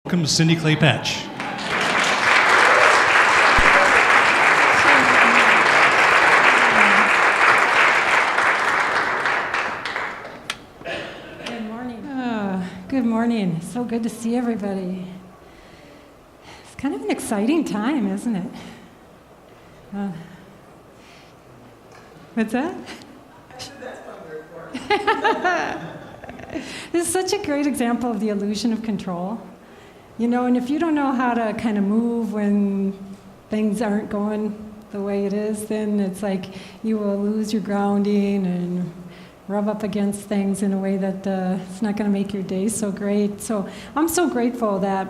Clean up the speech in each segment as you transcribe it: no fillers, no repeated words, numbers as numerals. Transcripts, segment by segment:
Welcome to Cindi Claypatch. Good morning. Good morning. So good to see everybody. It's kind of an exciting time, isn't it? What's that? This is such a great example of the illusion of control. You know, and if you don't know how to kind of move when things aren't going the way it is, then it's like you will lose your grounding and rub up against things in a way that it's not going to make your day so great. So I'm so grateful that,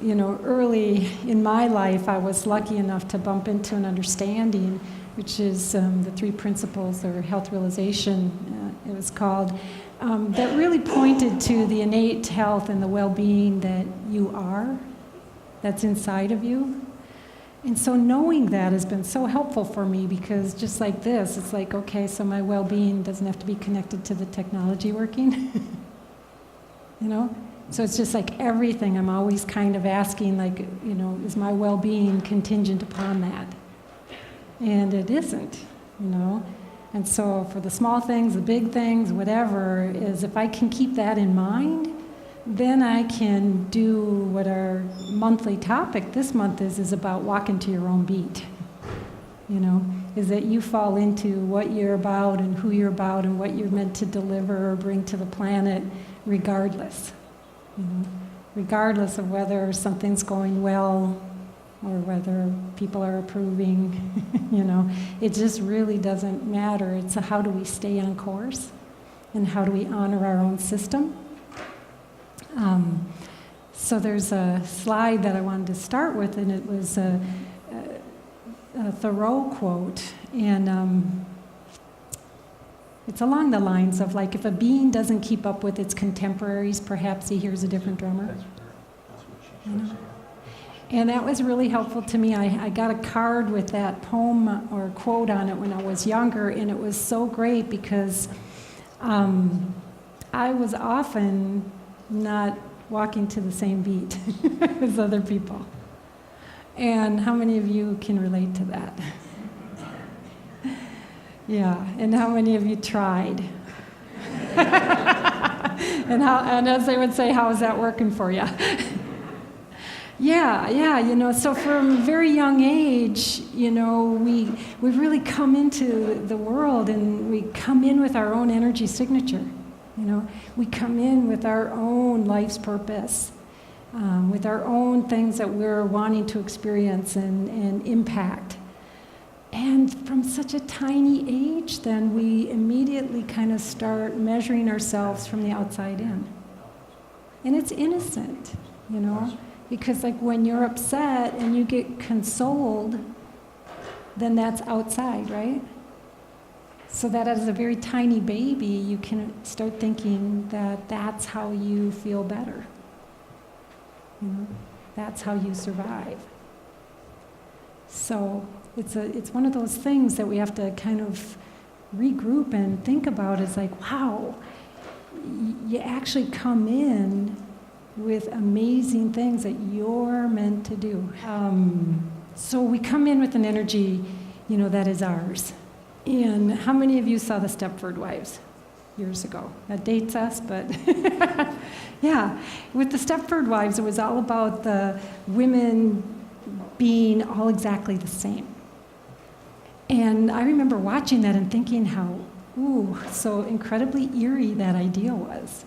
you know, early in my life I was lucky enough to bump into an understanding, which is the 3 principles, or health realization, it was called, that really pointed to the innate health and the well-being that you are, that's inside of you. And so knowing that has been so helpful for me, because just like this, it's like, okay, so my well-being doesn't have to be connected to the technology working. You know? So it's just like everything, I'm always kind of asking, like, you know, is my well-being contingent upon that? And it isn't, you know? And so for the small things, the big things, whatever, is if I can keep that in mind, then I can do what our monthly topic this month is about walking to your own beat. You know, is that you fall into what you're about and who you're about and what you're meant to deliver or bring to the planet regardless. You know, regardless of whether something's going well or whether people are approving, you know, it just really doesn't matter. It's how do we stay on course and how do we honor our own system. So there's a slide that I wanted to start with, and it was a Thoreau quote, and it's along the lines of, like, if a being doesn't keep up with its contemporaries, perhaps he hears a different drummer. You know? And that was really helpful to me. I got a card with that poem or quote on it when I was younger, and it was so great because I was often not walking to the same beat as other people. And how many of you can relate to that? Yeah, and how many of you tried? and as they would say, how is that working for you? Yeah, you know, so from a very young age, you know, we really come into the world, and we come in with our own energy signature, you know. We come in with our own life's purpose, with our own things that we're wanting to experience and impact. And from such a tiny age, then we immediately kind of start measuring ourselves from the outside in. And it's innocent, you know. Because, like, when you're upset and you get consoled, then that's outside, right? So that as a very tiny baby, you can start thinking that that's how you feel better. You know, that's how you survive. So it's one of those things that we have to kind of regroup and think about. Is like, wow, you actually come in with amazing things that you're meant to do. So we come in with an energy, you know, that is ours. And how many of you saw the Stepford Wives years ago? That dates us, but yeah. With the Stepford Wives, it was all about the women being all exactly the same. And I remember watching that and thinking how, so incredibly eerie that idea was.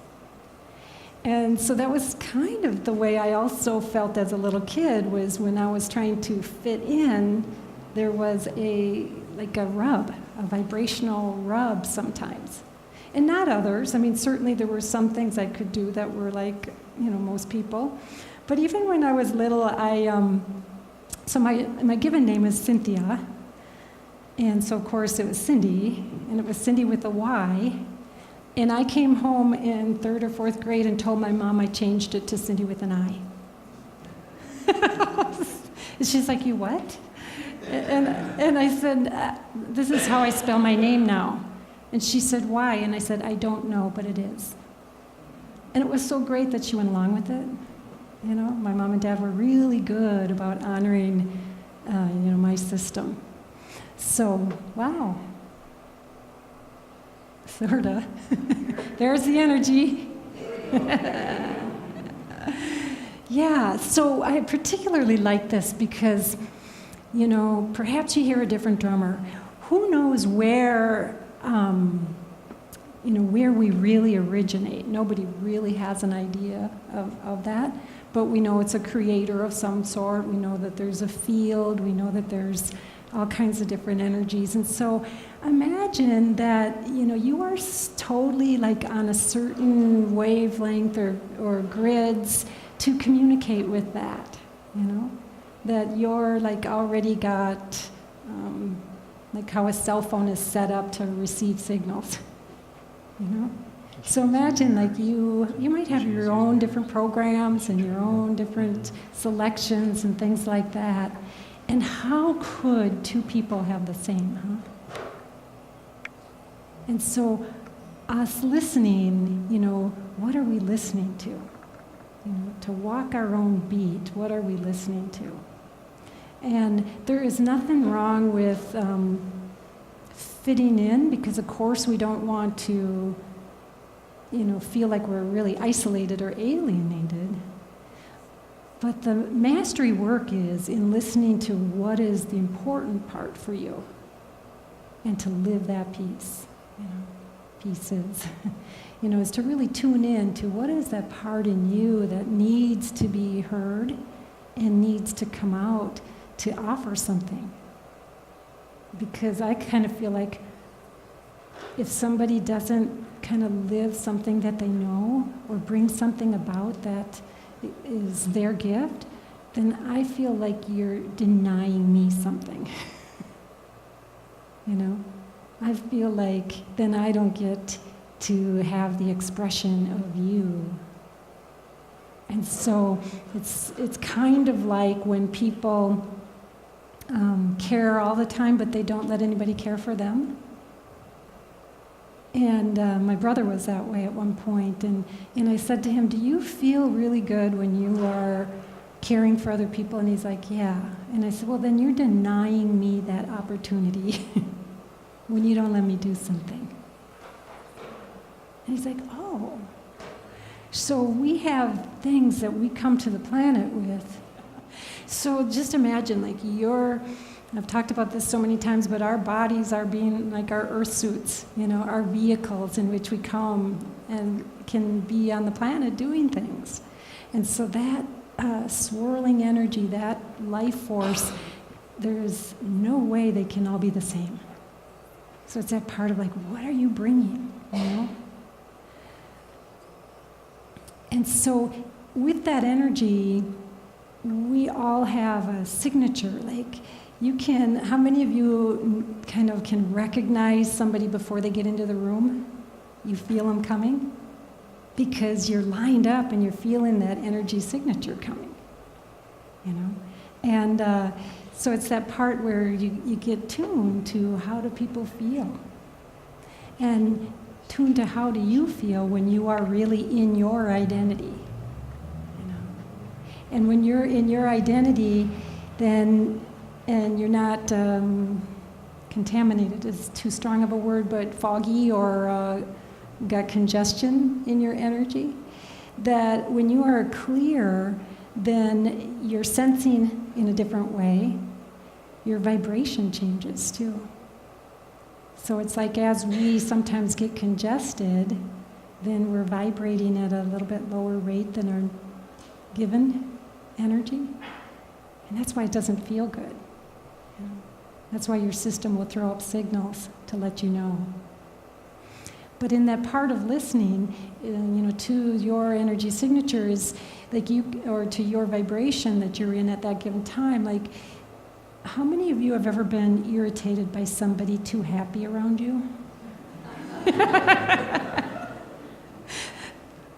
And so that was kind of the way I also felt as a little kid, was when I was trying to fit in, there was a rub, a vibrational rub sometimes. And not others. I mean, certainly there were some things I could do that were like, you know, most people. But even when I was little, so my given name is Cynthia. And so, of course, it was Cindi, and it was Cindi with a Y. And I came home in 3rd or 4th grade and told my mom I changed it to Cindi with an I. And she's like, you what? And I said, this is how I spell my name now. And she said, why? And I said, I don't know, but it is. And it was so great that she went along with it. You know, my mom and dad were really good about honoring, my system. So, wow. Sorta. There's the energy. Yeah, so I particularly like this because, perhaps you hear a different drummer. Who knows where, where we really originate? Nobody really has an idea of that, but we know it's a creator of some sort. We know that there's a field. We know that there's all kinds of different energies. And so imagine that, you are totally like on a certain wavelength or grids to communicate with that, that you're like already got, like how a cell phone is set up to receive signals, So imagine like you might have your own different programs and your own different selections and things like that. And how could two people have the same, huh? And so us listening, what are we listening to? To walk our own beat, what are we listening to? And there is nothing wrong with fitting in, because of course we don't want to, feel like we're really isolated or alienated. But the mastery work is in listening to what is the important part for you and to live that piece, pieces. Is to really tune in to what is that part in you that needs to be heard and needs to come out to offer something. Because I kind of feel like if somebody doesn't kind of live something that they know or bring something about that is their gift, then I feel like you're denying me something. I feel like then I don't get to have the expression of you. And so it's kind of like when people care all the time, but they don't let anybody care for them. And my brother was that way at one point, and I said to him, do you feel really good when you are caring for other people? And he's like, yeah. And I said, well, then you're denying me that opportunity when you don't let me do something. And he's like, oh. So we have things that we come to the planet with. So just imagine, like I've talked about this so many times, but our bodies are being like our earth suits, our vehicles in which we come and can be on the planet doing things. And so that swirling energy, that life force, there's no way they can all be the same. So it's that part of like, what are you bringing, And so with that energy, we all have a signature. Like how many of you kind of can recognize somebody before they get into the room? You feel them coming? Because you're lined up and you're feeling that energy signature coming, And so it's that part where you get tuned to how do people feel. And tuned to how do you feel when you are really in your identity. And when you're in your identity, then, and you're not contaminated is too strong of a word, but foggy or got congestion in your energy, that when you are clear, then you're sensing in a different way. Your vibration changes too. So it's like as we sometimes get congested, then we're vibrating at a little bit lower rate than our given energy. And that's why it doesn't feel good. That's why your system will throw up signals to let you know. But in that part of listening, to your energy signature is like or to your vibration that you're in at that given time, like how many of you have ever been irritated by somebody too happy around you?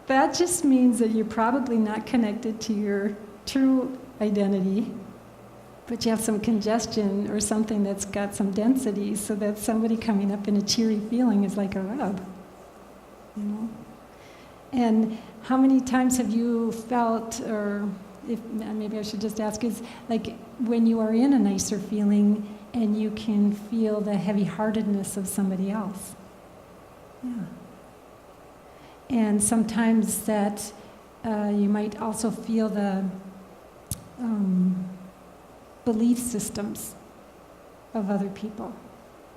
That just means that you're probably not connected to your true identity, but you have some congestion or something that's got some density, so that somebody coming up in a cheery feeling is like a rub, And how many times have you felt, or if maybe I should just ask, is like when you are in a nicer feeling and you can feel the heavy-heartedness of somebody else? Yeah. And sometimes that you might also feel the belief systems of other people.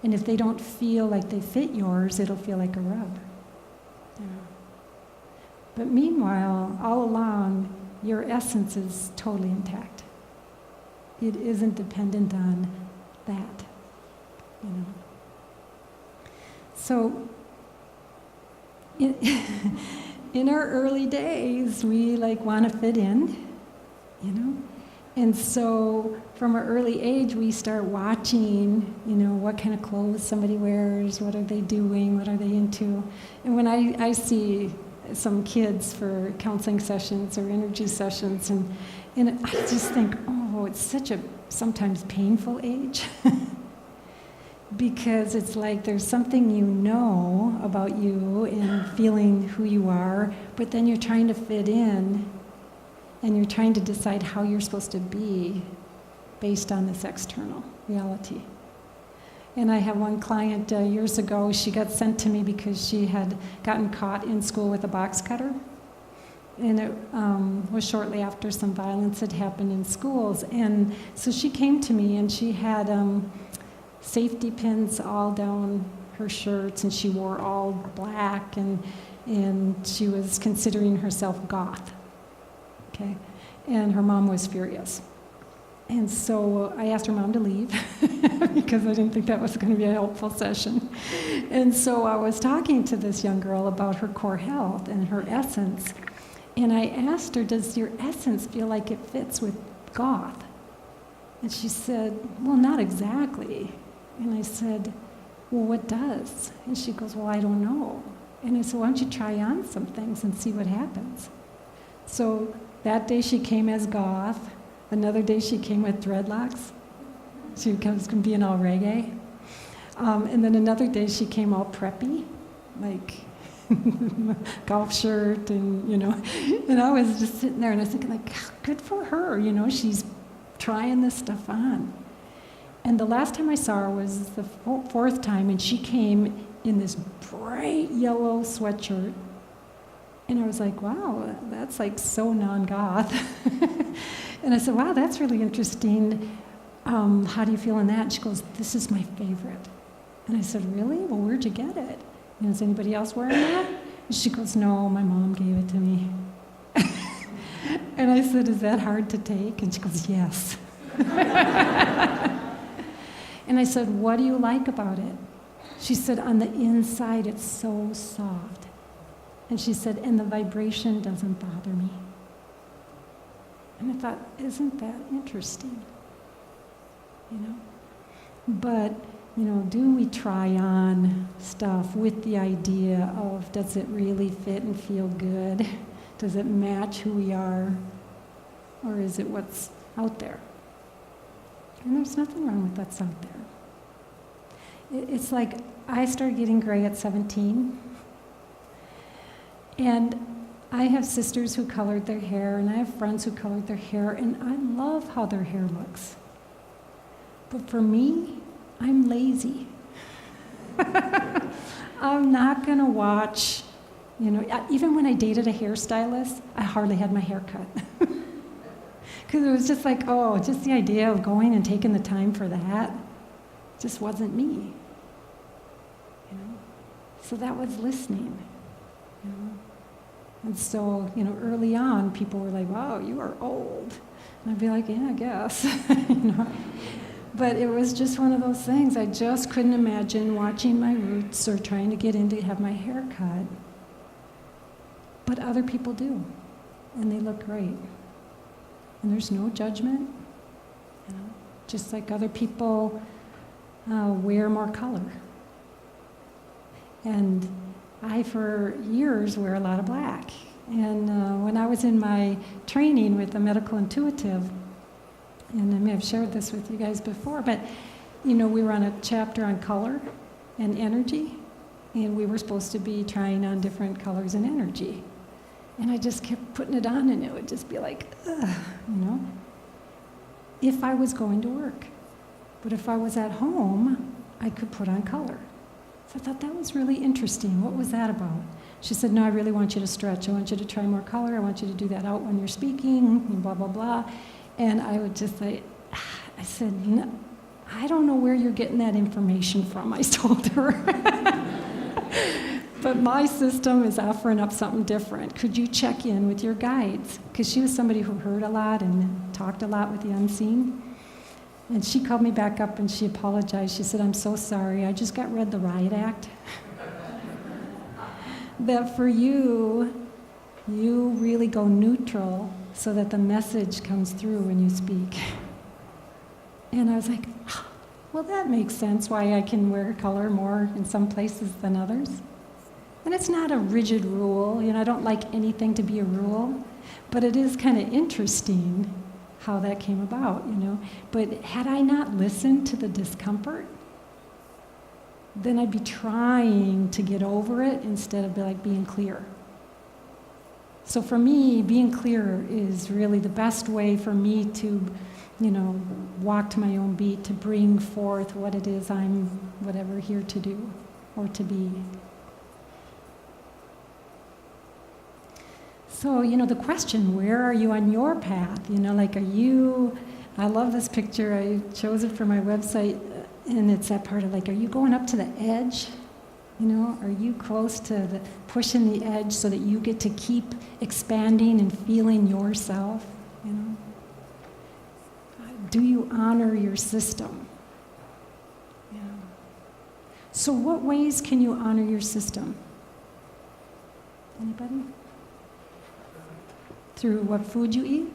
And if they don't feel like they fit yours, it'll feel like a rub. Yeah. But meanwhile, all along, your essence is totally intact. It isn't dependent on that, you know. So, in our early days, we want to fit in, you know. And so from an early age, we start watching, what kind of clothes somebody wears, what are they doing, what are they into. And when I see some kids for counseling sessions or energy sessions, and I just think, oh, it's such a sometimes painful age. Because it's like there's something you know about you and feeling who you are, but then you're trying to fit in and you're trying to decide how you're supposed to be based on this external reality. And I have one client years ago, she got sent to me because she had gotten caught in school with a box cutter. And it was shortly after some violence had happened in schools. And so she came to me and she had safety pins all down her shirts, and she wore all black, and she was considering herself goth. Okay? And her mom was furious. And so I asked her mom to leave because I didn't think that was going to be a helpful session. And so I was talking to this young girl about her core health and her essence. And I asked her, does your essence feel like it fits with goth? And she said, well, not exactly. And I said, well, what does? And she goes, well, I don't know. And I said, why don't you try on some things and see what happens? So that day she came as goth. Another day she came with dreadlocks. She was being all reggae. And then another day she came all preppy, like golf shirt and, And I was just sitting there and I was thinking, good for her, she's trying this stuff on. And the last time I saw her was the fourth time, and she came in this bright yellow sweatshirt. And I was like, wow, that's so non-goth. And I said, wow, that's really interesting. How do you feel in that? And she goes, this is my favorite. And I said, really? Well, where'd you get it? Is anybody else wearing that? And she goes, no, my mom gave it to me. And I said, is that hard to take? And she goes, yes. And I said, what do you like about it? She said, on the inside, it's so soft. And she said, and the vibration doesn't bother me. And I thought, isn't that interesting? But, do we try on stuff with the idea of, does it really fit and feel good? Does it match who we are? Or is it what's out there? And there's nothing wrong with what's out there. It's like I started getting gray at 17. And I have sisters who colored their hair, and I have friends who colored their hair, and I love how their hair looks. But for me, I'm lazy. I'm not going to watch, even when I dated a hairstylist, I hardly had my hair cut. Because it was just just the idea of going and taking the time for that just wasn't me. So that was listening. And so, early on, people were like, wow, you are old. And I'd be like, yeah, I guess. But it was just one of those things. I just couldn't imagine watching my roots or trying to get in to have my hair cut. But other people do. And they look great. And there's no judgment. Just like other people wear more color. And I, for years, wear a lot of black. And when I was in my training with the medical intuitive, and I may have shared this with you guys before, but, we were on a chapter on color and energy, and we were supposed to be trying on different colors and energy. And I just kept putting it on, and it would just be like, ugh, you know, if I was going to work. But if I was at home, I could put on color. So I thought that was really interesting. What was that about? She said, no, I really want you to stretch. I want you to try more color. I want you to do that out when you're speaking, and blah, blah, blah. And I would just say, I said, no, I don't know where you're getting that information from, I told her. But my system is offering up something different. Could you check in with your guides? Because she was somebody who heard a lot and talked a lot with the unseen. And she called me back up and she apologized. She said, I'm so sorry. I just got read the riot act. That for you, you really go neutral so that the message comes through when you speak. And I was like, well, that makes sense why I can wear color more in some places than others. And it's not a rigid rule. You know, I don't like anything to be a rule. But it is kind of interesting how that came about, you know. But had I not listened to the discomfort, then I'd be trying to get over it instead of being clear. So for me, being clear is really the best way for me to, you know, walk to my own beat, to bring forth what it is I'm, whatever, here to do or to be. So, you know, the question, where are you on your path? You know, like, are you, I love this picture, I chose it for my website, and it's that part of like, are you going up to the edge? You know, are you close to pushing the edge so that you get to keep expanding and feeling yourself, you know? Do you honor your system? Yeah. So what ways can you honor your system? Anybody? Through what food you eat?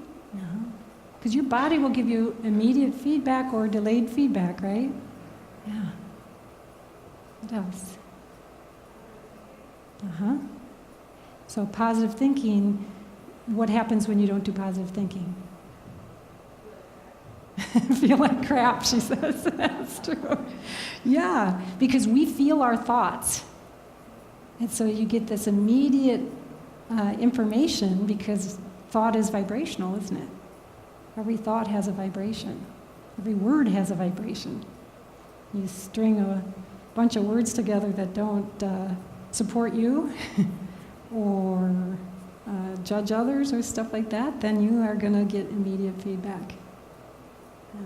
Because your body will give you immediate feedback or delayed feedback, right? Yeah. What else? So positive thinking, what happens when you don't do positive thinking? Feel like crap, she says. That's true. Yeah, because we feel our thoughts. And so you get this immediate information because thought is vibrational, isn't it? Every thought has a vibration. Every word has a vibration. You string a bunch of words together that don't support you or judge others or stuff like that, then you are going to get immediate feedback. Yeah.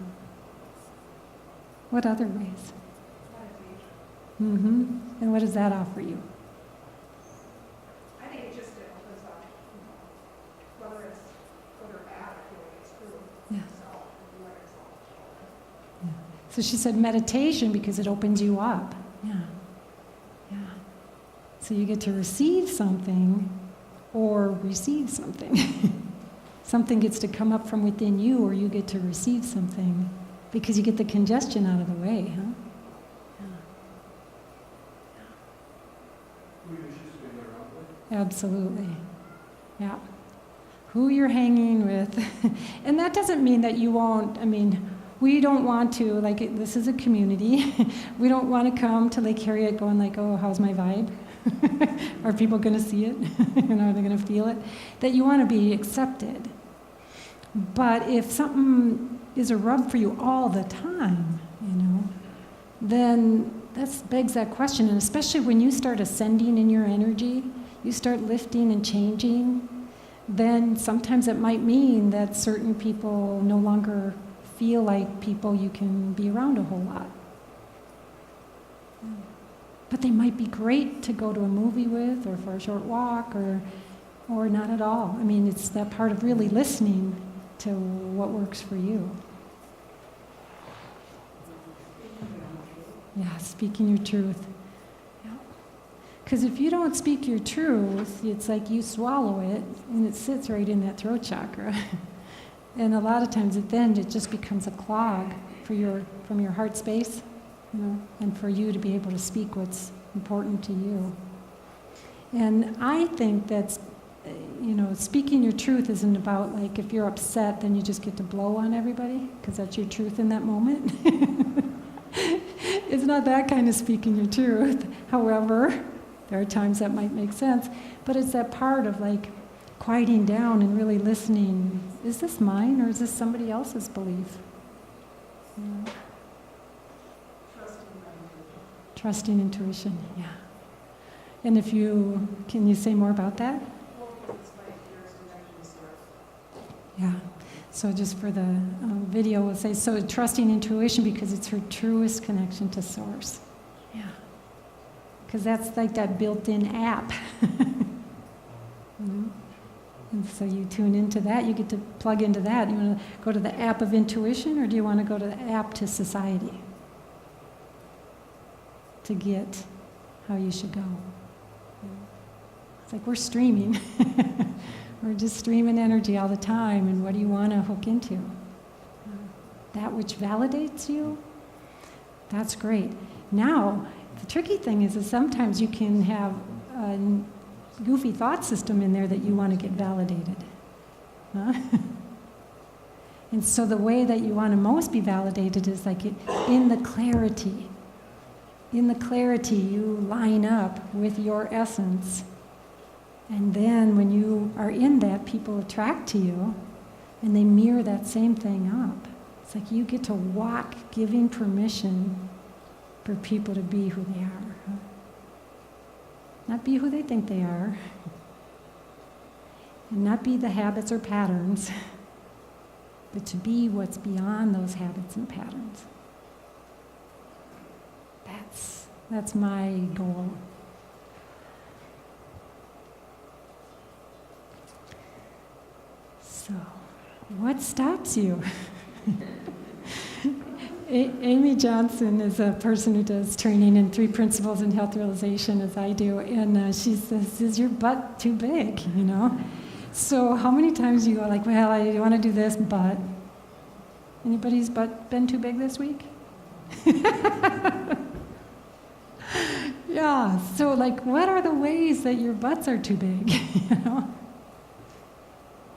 What other ways? And what does that offer you? I think it just opens up, whether it's good or bad, I feel like it's true. Yeah. So, whether it's all. Yeah. So she said meditation because it opens you up. Yeah. Yeah. So you get to receive something or receive something. Something gets to come up from within you, or you get to receive something because you get the congestion out of the way, huh? Who you choose to hang around with? Absolutely. Yeah. Who you're hanging with. And that doesn't mean that you won't, I mean, we don't want to, like, this is a community. We don't want to come to Lake Harriet going like, oh, how's my vibe? Are people going to see it? You know, are they going to feel it? That you want to be accepted. But if something is a rub for you all the time, you know, then that begs that question. And especially when you start ascending in your energy, you start lifting and changing, then sometimes it might mean that certain people no longer feel like people you can be around a whole lot. But they might be great to go to a movie with, or for a short walk, or not at all. I mean, it's that part of really listening to what works for you. Yeah, speaking your truth. Because if you don't speak your truth, it's like you swallow it, and it sits right in that throat chakra. And a lot of times at the end, it just becomes a clog from your heart space, you know, and for you to be able to speak what's important to you. And I think that's, you know, speaking your truth isn't about, like, if you're upset, then you just get to blow on everybody, because that's your truth in that moment. It's not that kind of speaking your truth. However, there are times that might make sense, but it's that part of, like, quieting down and really listening. Is this mine or is this somebody else's belief? You know? Trusting intuition, yeah. And can you say more about that? Yeah. So just for the video, we'll say, so trusting intuition because it's her truest connection to Source. Yeah. Because that's like that built-in app. You know? And so you tune into that, you get to plug into that. You want to go to the app of intuition, or do you want to go to the app to society to get how you should go? It's like we're streaming. We're just streaming energy all the time, and what do you want to hook into? That which validates you, that's great. Now, the tricky thing is sometimes you can have a goofy thought system in there that you want to get validated. Huh? And so the way that you want to most be validated is like in the clarity. In the clarity, you line up with your essence. And then when you are in that, people attract to you, and they mirror that same thing up. It's like you get to walk giving permission for people to be who they are. Huh? Not be who they think they are. And not be the habits or patterns, but to be what's beyond those habits and patterns. That's my goal. So, what stops you? Amy Johnson is a person who does training in 3 principles in health realization, as I do, and she says, "Is your butt too big?" You know. So, how many times do you go like, "Well, I want to do this, but..." Anybody's butt been too big this week? Yeah. So, like, what are the ways that your butts are too big? You know.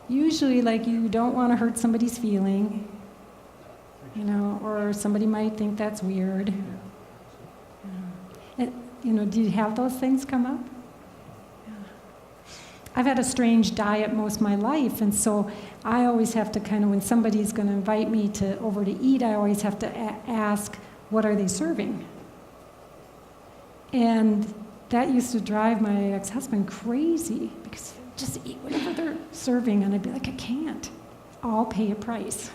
Usually, like, you don't want to hurt somebody's feeling, you know, or somebody might think that's weird. And, you know, do you have those things come up? Yeah. I've had a strange diet most of my life, and so I always have to kind of, when somebody's going to invite me over to eat, I always have to ask, what are they serving? And that used to drive my ex-husband crazy, because just eat whatever they're serving, and I'd be like, I can't. I'll pay a price.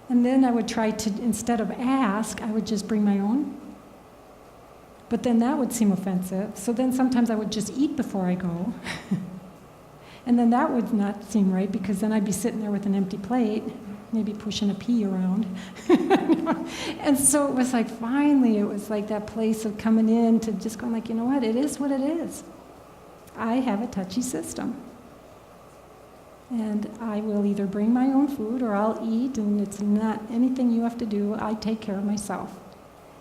And then I would try to, instead of ask, I would just bring my own. But then that would seem offensive. So then sometimes I would just eat before I go. And then that would not seem right, because then I'd be sitting there with an empty plate, maybe pushing a pea around. And so it was like, finally, it was like that place of coming in to just going like, you know what, it is what it is. I have a touchy system. And I will either bring my own food or I'll eat, and it's not anything you have to do. I take care of myself.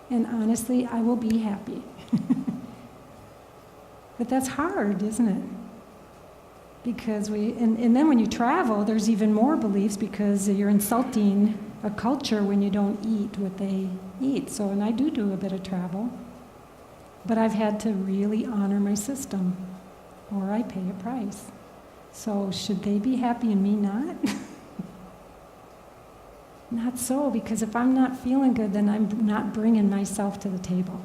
And honestly, I will be happy. But that's hard, isn't it? Because and then when you travel, there's even more beliefs, because you're insulting a culture when you don't eat what they eat. So, and I do a bit of travel. But I've had to really honor my system, or I pay a price. So should they be happy and me not? Not so, because if I'm not feeling good, then I'm not bringing myself to the table.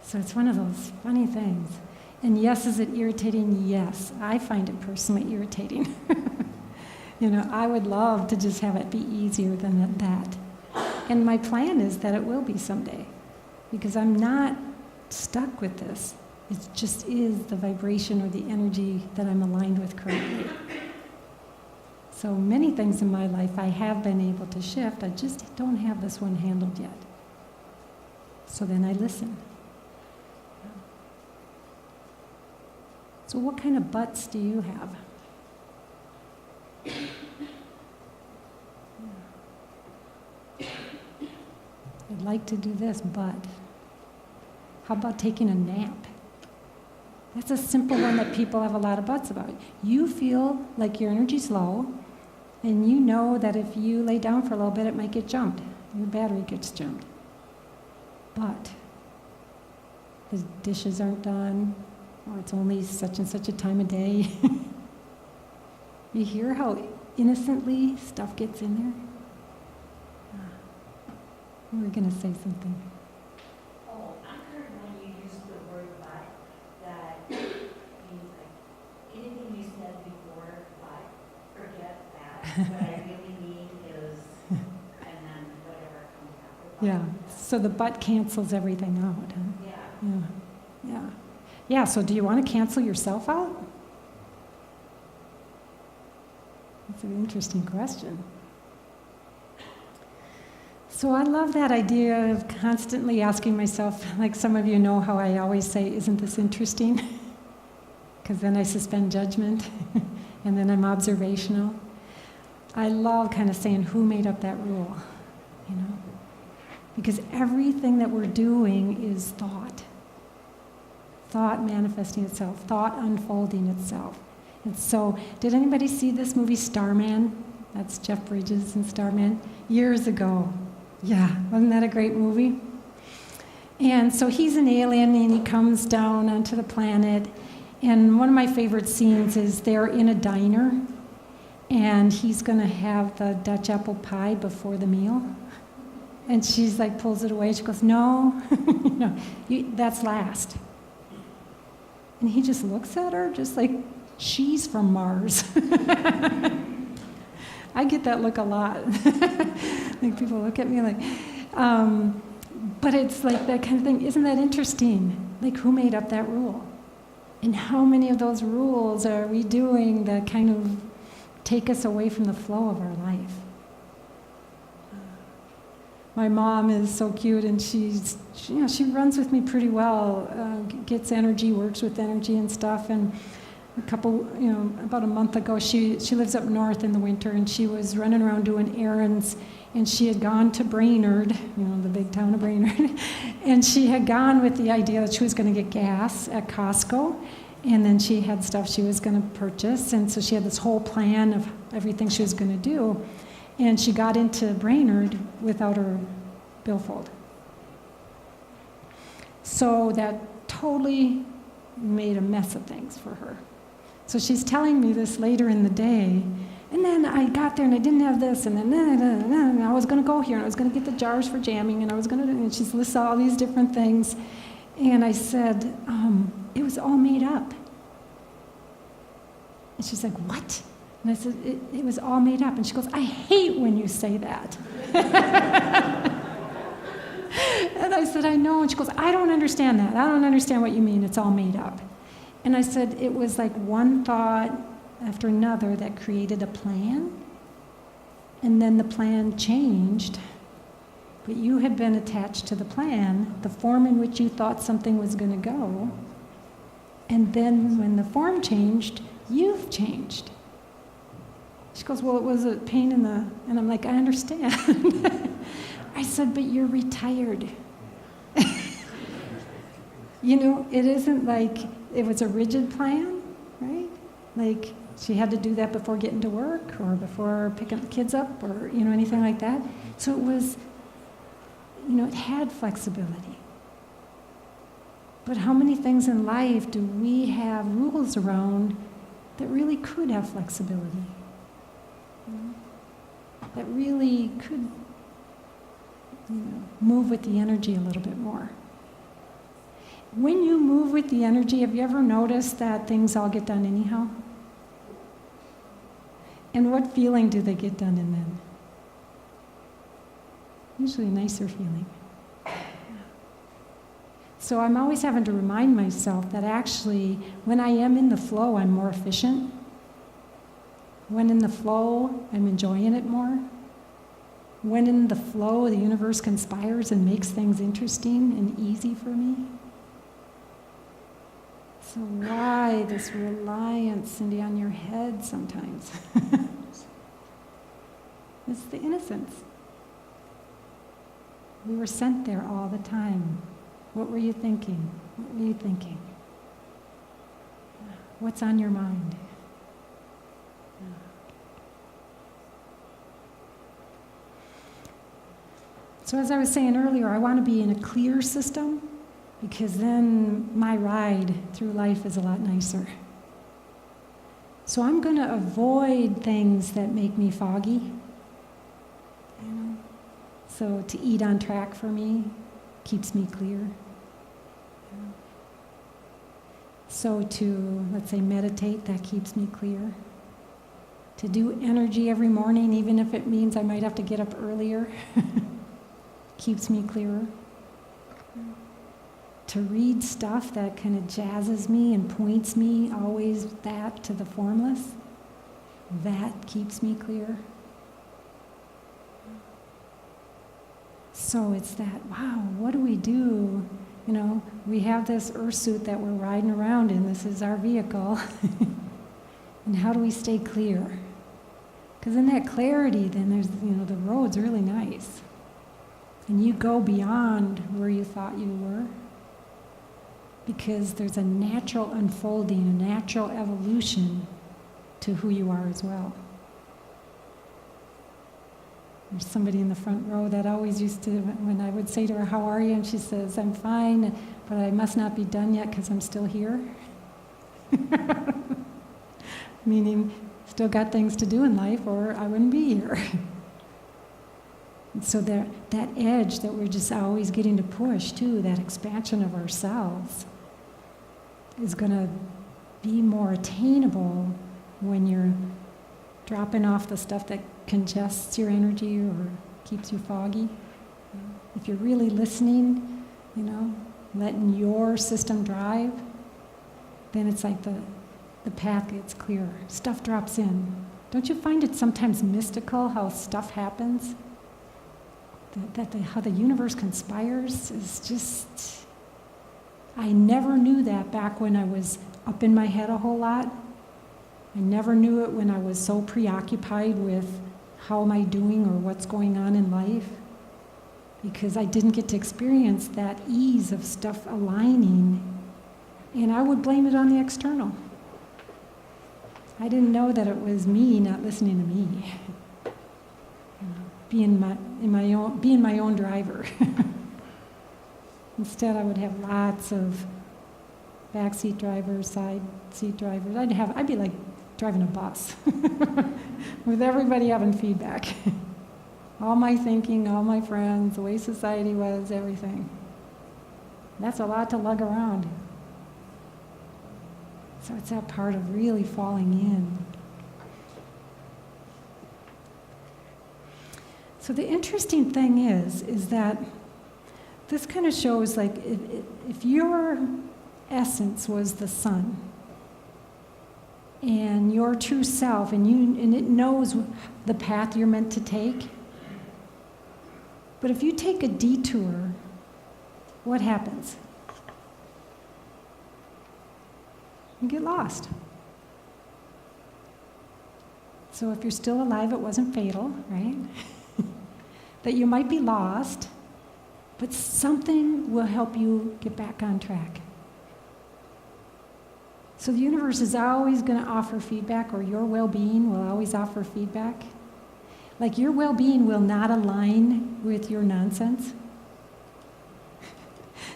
So it's one of those funny things. And yes, is it irritating? Yes. I find it personally irritating. You know, I would love to just have it be easier than that. And my plan is that it will be someday, because I'm not stuck with this. It just is the vibration or the energy that I'm aligned with currently. So many things in my life I have been able to shift. I just don't have this one handled yet. So then I listen. So what kind of butts do you have? I'd like to do this, but how about taking a nap? That's a simple one that people have a lot of butts about. You feel like your energy's low, and you know that if you lay down for a little bit, it might get jumped. Your battery gets jumped. But the dishes aren't done, Oh, it's only such and such a time of day. You hear how innocently stuff gets in there? You were going to say something. Oh, I heard when you used the word but, that means like anything you said before but, forget that. What I really mean is, and then whatever comes after. Yeah, so the but cancels everything out, huh? Yeah. Yeah, yeah. Yeah, so do you want to cancel yourself out? That's an interesting question. So I love that idea of constantly asking myself, like some of you know how I always say, isn't this interesting? Because then I suspend judgment, and then I'm observational. I love kind of saying, who made up that rule? You know? Because everything that we're doing is thought. Thought manifesting itself, thought unfolding itself. And so, did anybody see this movie Starman? That's Jeff Bridges and Starman. Years ago. Yeah, wasn't that a great movie? And so he's an alien and he comes down onto the planet. And one of my favorite scenes is they're in a diner and he's going to have the Dutch apple pie before the meal. And she's like, pulls it away. She goes, no, no, that's last. And he just looks at her just like, she's from Mars. I get that look a lot. Like people look at me like, but it's like that kind of thing. Isn't that interesting? Like who made up that rule? And how many of those rules are we doing that kind of take us away from the flow of our life? My mom is so cute, and she runs with me pretty well, gets energy, works with energy and stuff. And about a month ago, she lives up north in the winter, and she was running around doing errands, and she had gone to Brainerd, the big town of Brainerd, and she had gone with the idea that she was going to get gas at Costco, and then she had stuff she was going to purchase, and so she had this whole plan of everything she was going to do, and she got into Brainerd without her billfold. So that totally made a mess of things for her. So she's telling me this later in the day, and then I got there and I didn't have this, and then and I was going to go here, and I was going to get the jars for jamming, and I was going to, and she's listed all these different things, and I said, it was all made up. And she's like, what? And I said, it was all made up. And she goes, I hate when you say that. And I said, I know. And she goes, I don't understand that. I don't understand what you mean. It's all made up. And I said, it was like one thought after another that created a plan. And then the plan changed. But you had been attached to the plan, the form in which you thought something was going to go. And then when the form changed, you've changed. She goes, well, it was a pain in the... And I'm like, I understand. I said, but you're retired. It isn't like it was a rigid plan, right? Like she had to do that before getting to work or before picking the kids up or, anything like that. So it was, it had flexibility. But how many things in life do we have rules around that really could have flexibility? That really could, move with the energy a little bit more. When you move with the energy, have you ever noticed that things all get done anyhow? And what feeling do they get done in then? Usually a nicer feeling. So I'm always having to remind myself that actually, when I am in the flow, I'm more efficient. When in the flow, I'm enjoying it more. When in the flow, the universe conspires and makes things interesting and easy for me. So why this reliance, Cindy, on your head sometimes? It's the innocence. We were sent there all the time. What were you thinking? What were you thinking? What's on your mind? So as I was saying earlier, I want to be in a clear system because then my ride through life is a lot nicer. So I'm going to avoid things that make me foggy. You know? So to eat on track for me keeps me clear. So to, let's say, meditate, that keeps me clear. To do energy every morning, even if it means I might have to get up earlier, keeps me clearer. To read stuff that kind of jazzes me and points me always back to the formless, that keeps me clear. So it's that, wow, what do we do? You know, we have this earth suit that we're riding around in. This is our vehicle. And how do we stay clear? Because in that clarity, then there's, you know, the road's really nice. And you go beyond where you thought you were. Because there's a natural unfolding, a natural evolution to who you are as well. There's somebody in the front row that always used to, when I would say to her, how are you? And she says, I'm fine, but I must not be done yet because I'm still here. Meaning, still got things to do in life or I wouldn't be here. And so that edge that we're just always getting to push too, that expansion of ourselves, is going to be more attainable when you're dropping off the stuff that congests your energy or keeps you foggy. If you're really listening, you know, letting your system drive, then it's like the path gets clearer. Stuff drops in. Don't you find it sometimes mystical how stuff happens? How the universe conspires is just... I never knew that back when I was up in my head a whole lot. I never knew it when I was so preoccupied with how am I doing or what's going on in life, because I didn't get to experience that ease of stuff aligning, and I would blame it on the external. I didn't know that it was me not listening to me, being my own driver. Instead, I would have lots of backseat drivers, side seat drivers. I'd be like driving a bus with everybody having feedback. All my thinking, all my friends, the way society was, everything. That's a lot to lug around. So it's that part of really falling in. So the interesting thing is that this kind of shows, like, if your essence was the sun, and your true self, and it knows the path you're meant to take, but if you take a detour, what happens? You get lost. So if you're still alive, it wasn't fatal, right? That you might be lost, but something will help you get back on track. So the universe is always going to offer feedback, or your well-being will always offer feedback. Like, your well-being will not align with your nonsense.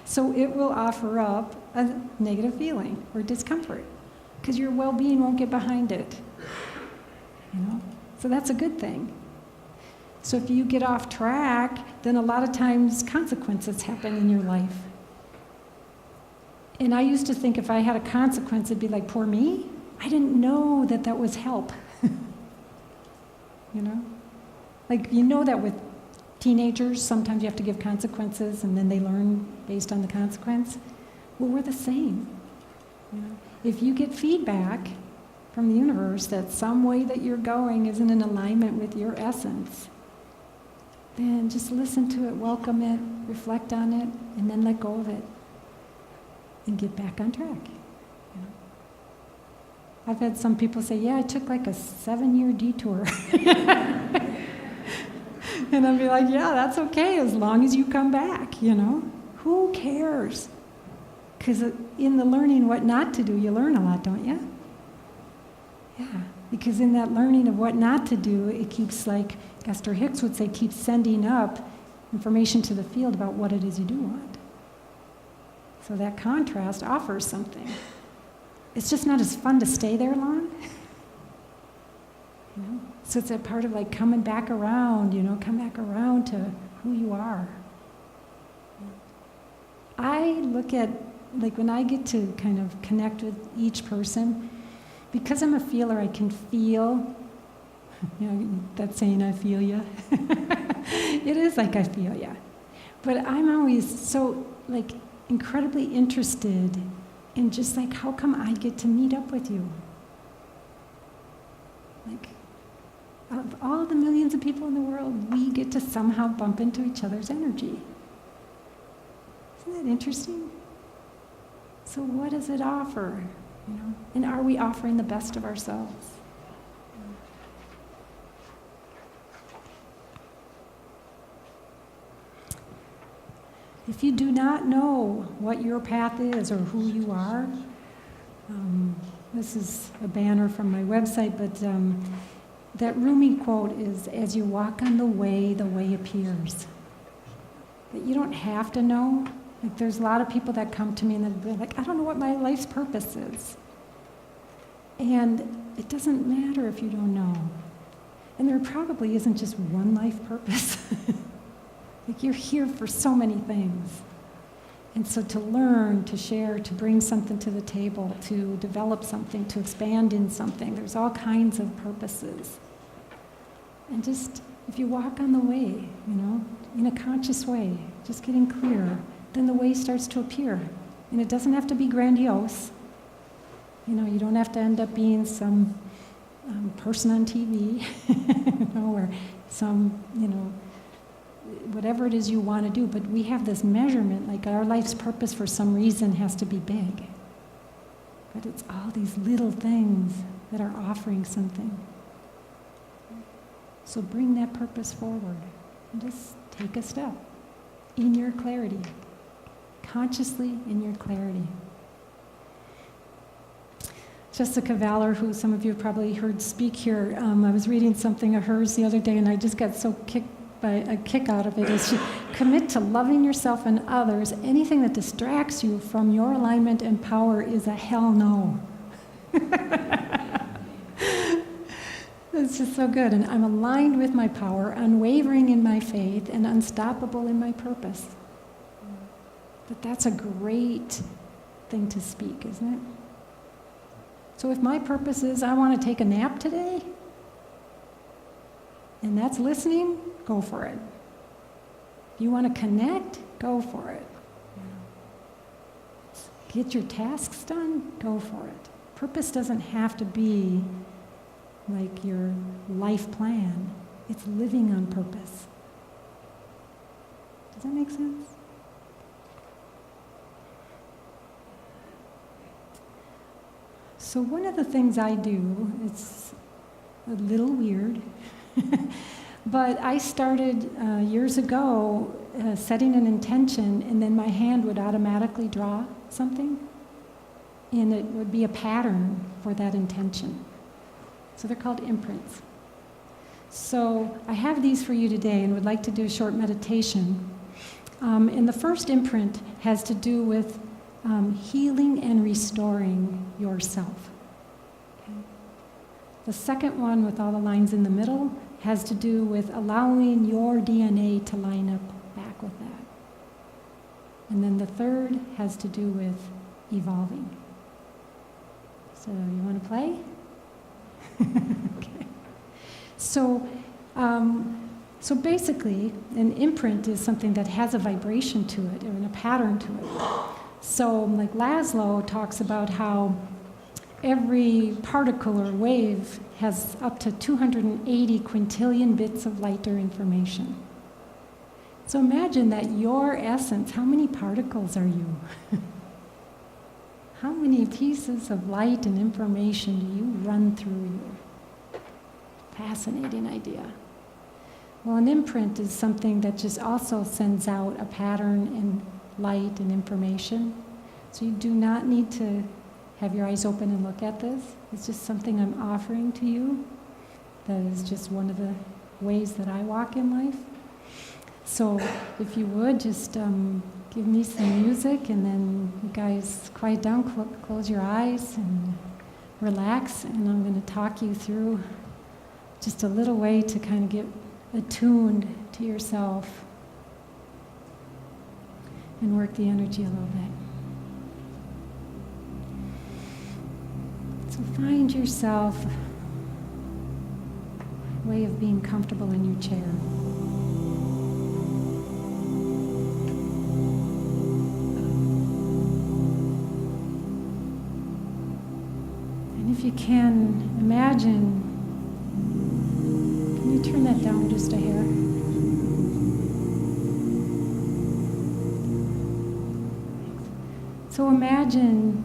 So it will offer up a negative feeling or discomfort, because your well-being won't get behind it. You know? So that's a good thing. So if you get off track, then a lot of times consequences happen in your life. And I used to think if I had a consequence, it'd be like, poor me. I didn't know that was help. You know? Like, you know that with teenagers, sometimes you have to give consequences and then they learn based on the consequence. Well, we're the same. You know? If you get feedback from the universe that some way that you're going isn't in alignment with your essence, then just listen to it, welcome it, reflect on it, and then let go of it. And get back on track. You know? I've had some people say, yeah, I took like a 7-year detour. And I'll be like, yeah, that's okay, as long as you come back, you know? Who cares? Because in the learning what not to do, you learn a lot, don't you? Yeah, because in that learning of what not to do, it keeps, like Esther Hicks would say, keeps sending up information to the field about what it is you do want. So that contrast offers something. It's just not as fun to stay there long. You know? So it's a part of like coming back around, come back around to who you are. I look at, like when I get to kind of connect with each person, because I'm a feeler, I can feel, that saying, I feel ya. It is like I feel ya. But I'm always so like incredibly interested in just like, how come I get to meet up with you? Like, of all the millions of people in the world, we get to somehow bump into each other's energy. Isn't that interesting? So what does it offer? And are we offering the best of ourselves? If you do not know what your path is or who you are, this is a banner from my website, but that Rumi quote is, as you walk on the way appears. That you don't have to know. Like there's a lot of people that come to me and they're like, I don't know what my life's purpose is. And it doesn't matter if you don't know. And there probably isn't just one life purpose. Like you're here for so many things. And so to learn, to share, to bring something to the table, to develop something, to expand in something, there's all kinds of purposes. And just, if you walk on the way, in a conscious way, just getting clear, then the way starts to appear. And it doesn't have to be grandiose. You don't have to end up being some person on TV, or some, whatever it is you want to do. But we have this measurement, like our life's purpose for some reason has to be big. But it's all these little things that are offering something. So bring that purpose forward and just take a step in your clarity, consciously in your clarity. Jessica Valor, who some of you have probably heard speak here, I was reading something of hers the other day and I just got so a kick out of it, is she commit to loving yourself and others. Anything that distracts you from your alignment and power is a hell no. It's just so good. And I'm aligned with my power, unwavering in my faith, and unstoppable in my purpose. But that's a great thing to speak, isn't it? So if my purpose is I want to take a nap today, and that's listening, go for it. If you want to connect, go for it. Get your tasks done, go for it. Purpose doesn't have to be like your life plan. It's living on purpose. Does that make sense? So one of the things I do, it's a little weird, but I started years ago setting an intention, and then my hand would automatically draw something, and it would be a pattern for that intention. So they're called imprints. So I have these for you today and would like to do a short meditation. And the first imprint has to do with healing and restoring yourself. Okay. The second one, with all the lines in the middle, has to do with allowing your DNA to line up back with that. And then the third has to do with evolving. So you want to play? Okay. So basically, an imprint is something that has a vibration to it and a pattern to it. So like Laszlo talks about how every particle or wave has up to 280 quintillion bits of light or information. So imagine that your essence, how many particles are you? How many pieces of light and information do you run through you? Fascinating idea. Well, an imprint is something that just also sends out a pattern in light and information. So you do not need to have your eyes open and look at this. It's just something I'm offering to you. That is just one of the ways that I walk in life. So if you would, just give me some music, and then you guys quiet down, close your eyes, and relax, and I'm going to talk you through just a little way to kind of get attuned to yourself and work the energy a little bit. So find yourself a way of being comfortable in your chair. And if you can imagine, can you turn that down just a hair? So imagine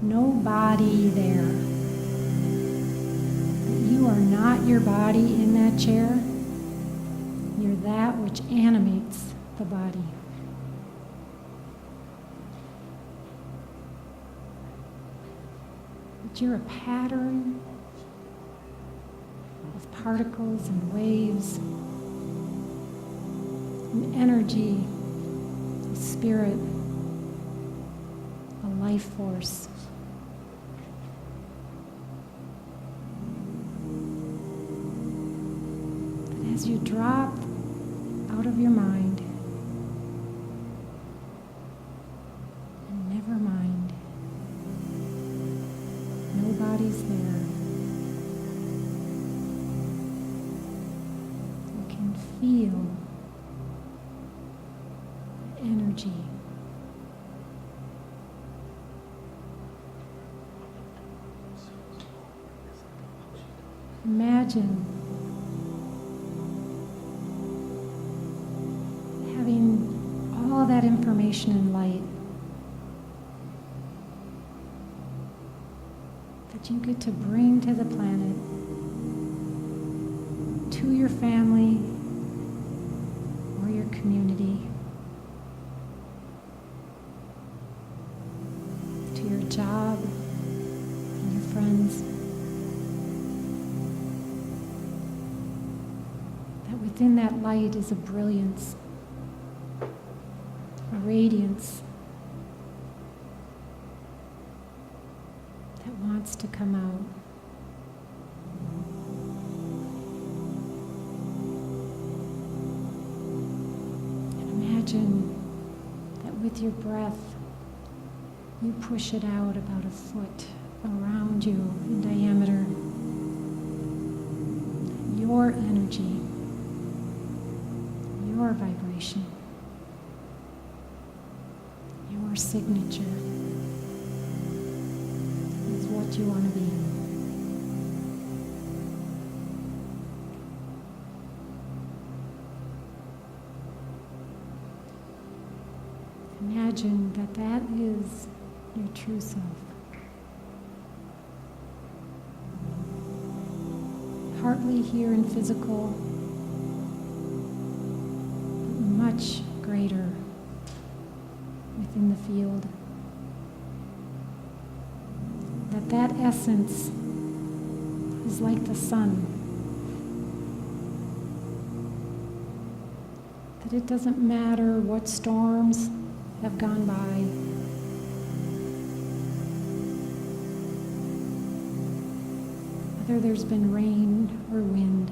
no body there. You are not your body in that chair. You're that which animates the body. But you're a pattern of particles and waves, and energy, a spirit, a life force. But as you drop out of your mind, and never mind, nobody's there. You can feel the energy. Imagine having all that information and light that you get to bring to the planet, to your family or your community, to your job and your friends. Within that light is a brilliance, a radiance that wants to come out. And imagine that with your breath, you push it out about a foot around you in diameter. Your energy, your vibration, your signature is what you want to be. Imagine that that is your true self. Partly here in physical, much greater within the field. That essence is like the sun. That it doesn't matter what storms have gone by. Whether there's been rain or wind.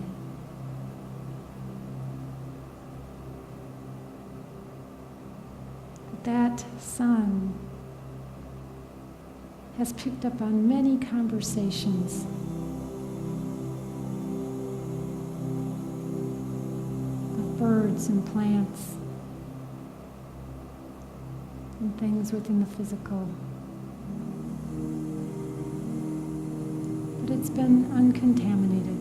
That sun has picked up on many conversations of birds and plants and things within the physical. But it's been uncontaminated.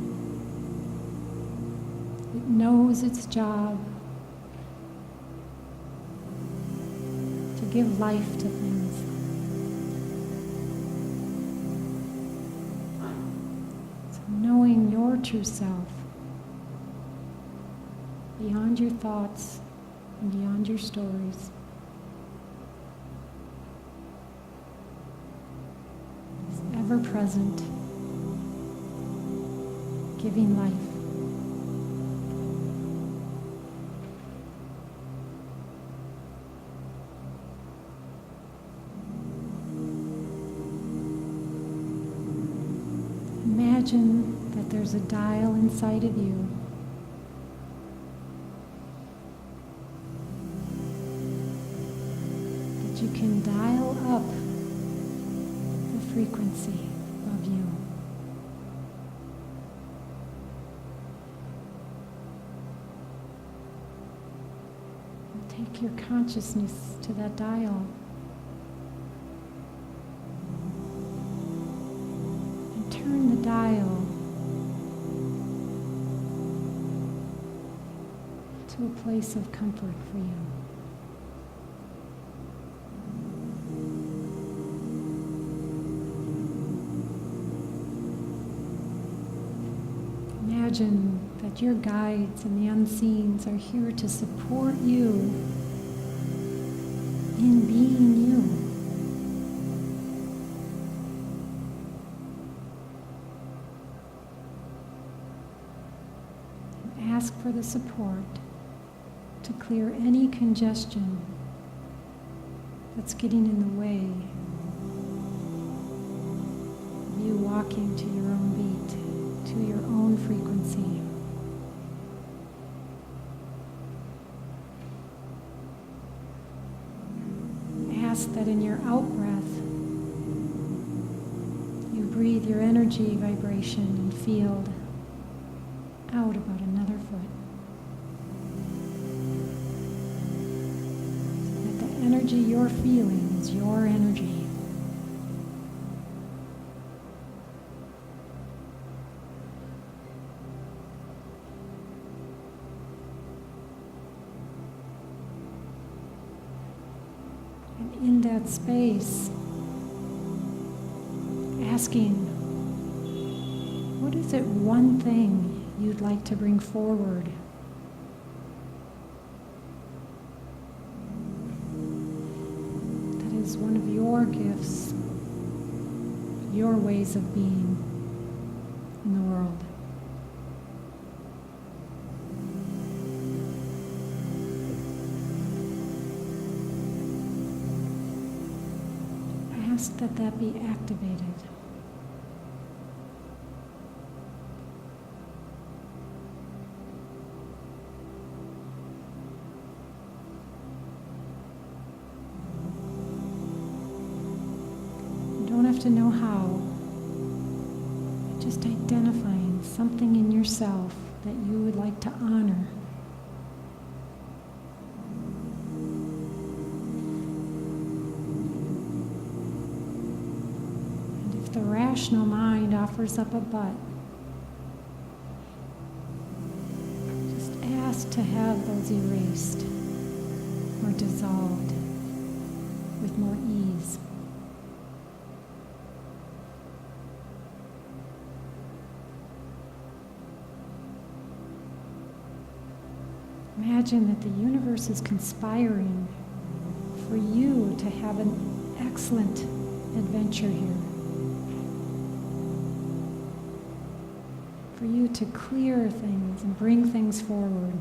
It knows its job to give life to things. So knowing your true self, beyond your thoughts and beyond your stories, is ever present, giving life. there's a dial inside of you. That you can dial up the frequency of you. And take your consciousness to that dial. And turn the dial to a place of comfort for you. Imagine that your guides and the unseens are here to support you in being you. And ask for the support to clear any congestion that's getting in the way of you walking to your own beat, to your own frequency. Ask that in your out-breath, you breathe your energy, vibration, and field out about another foot. So that the energy you're feeling is your energy. In that space, asking, what is it one thing you'd like to bring forward? That is one of your gifts, your ways of being in the world. Ask that that be activated. You don't have to know how, just identifying something in yourself that you would like to honor. The rational mind offers up a but. Just ask to have those erased or dissolved with more ease. Imagine that the universe is conspiring for you to have an excellent adventure here. For you to clear things and bring things forward.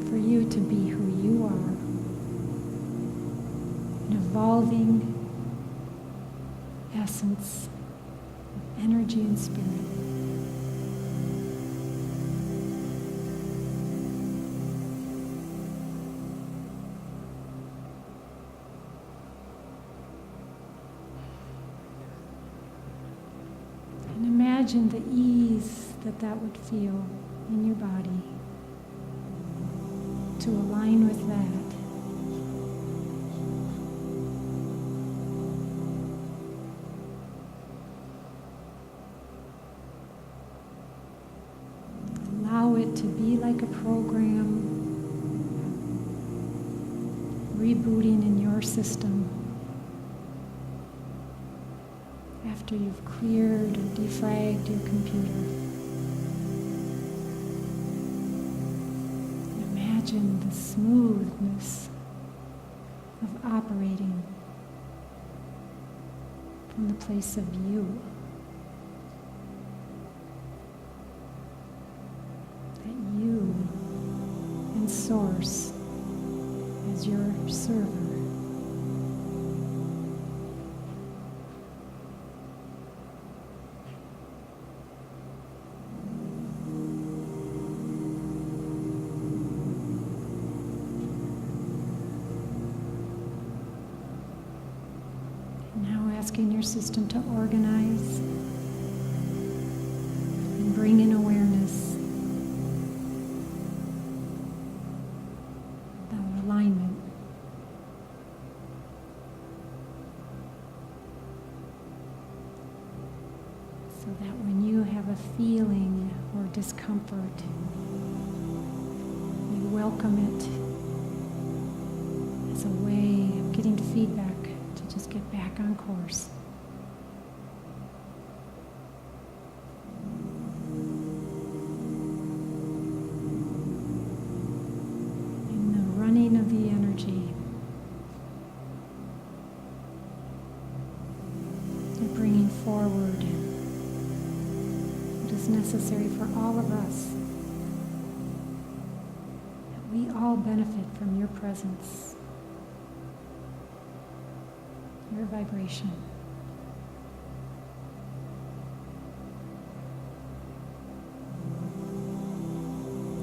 For you to be who you are. An evolving essence of energy and spirit. Imagine the ease that that would feel in your body to align with that. Allow it to be like a program rebooting in your system. After you've cleared or defragged your computer. Imagine the smoothness of operating from the place of you. That you and Source as your server. asking your system to organize and bring in awareness, the alignment. So that when you have a feeling or discomfort, you welcome it as a way of getting feedback to just get back on course. In the running of the energy, you're bringing forward what is necessary for all of us. That we all benefit from your presence, your vibration.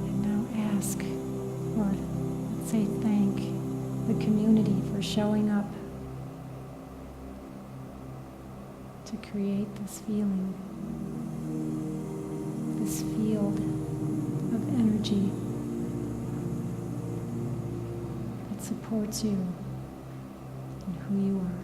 And now ask, or let's say thank the community for showing up to create this feeling, this field of energy that supports you and who you are.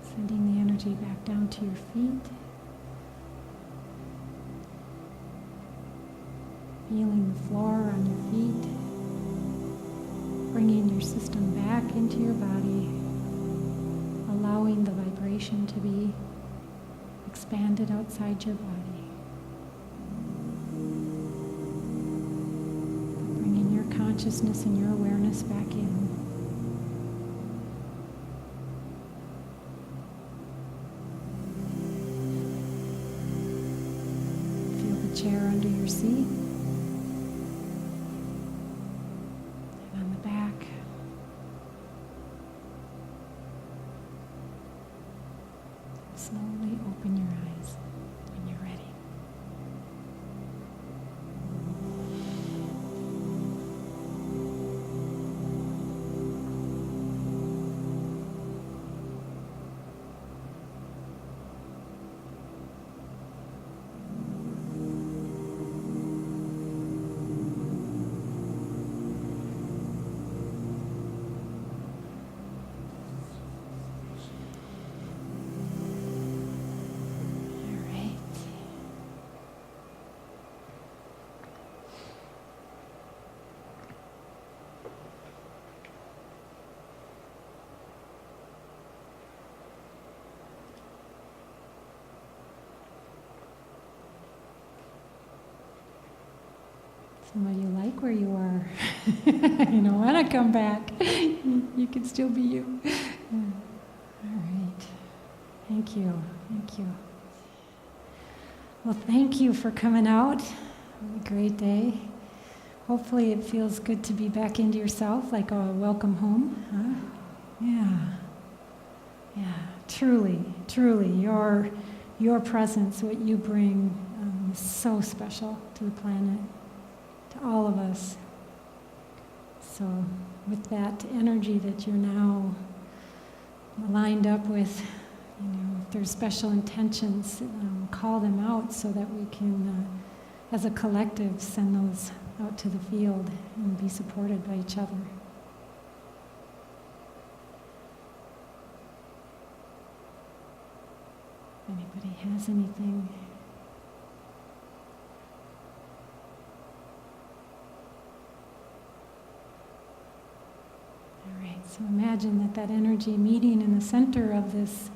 Sending the energy back down to your feet. Feeling the floor on your feet. Bringing your system back into your body. Allowing the vibration to be expanded outside your body. Bringing your consciousness and your awareness back in. Chair under your seat, and on the back. Slowly open your eyes when you're ready. Some of you like where you are. You don't want to come back. You can still be you. All right. Thank you. Thank you. Well, thank you for coming out. What a great day. Hopefully it feels good to be back into yourself, like a welcome home. Huh? Yeah. Yeah. Truly, truly, your presence, what you bring, is so special to the planet, to all of us. So with that energy that you're now lined up with, if there's special intentions, call them out so that we can, as a collective, send those out to the field and be supported by each other. Anybody has anything? All right, so imagine that energy meeting in the center of this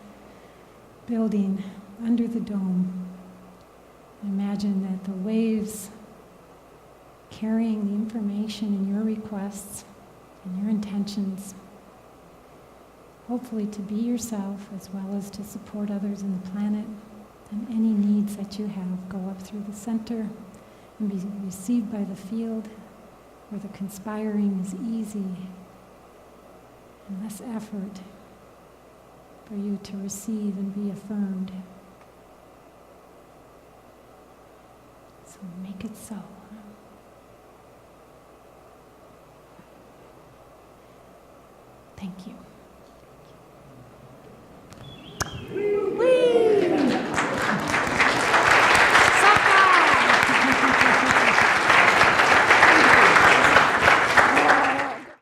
building, under the dome. Imagine that the waves carrying the information and your requests and your intentions, hopefully to be yourself as well as to support others in the planet, and any needs that you have go up through the center and be received by the field, where the conspiring is easy and less effort for you to receive and be affirmed. make it so. Thank you.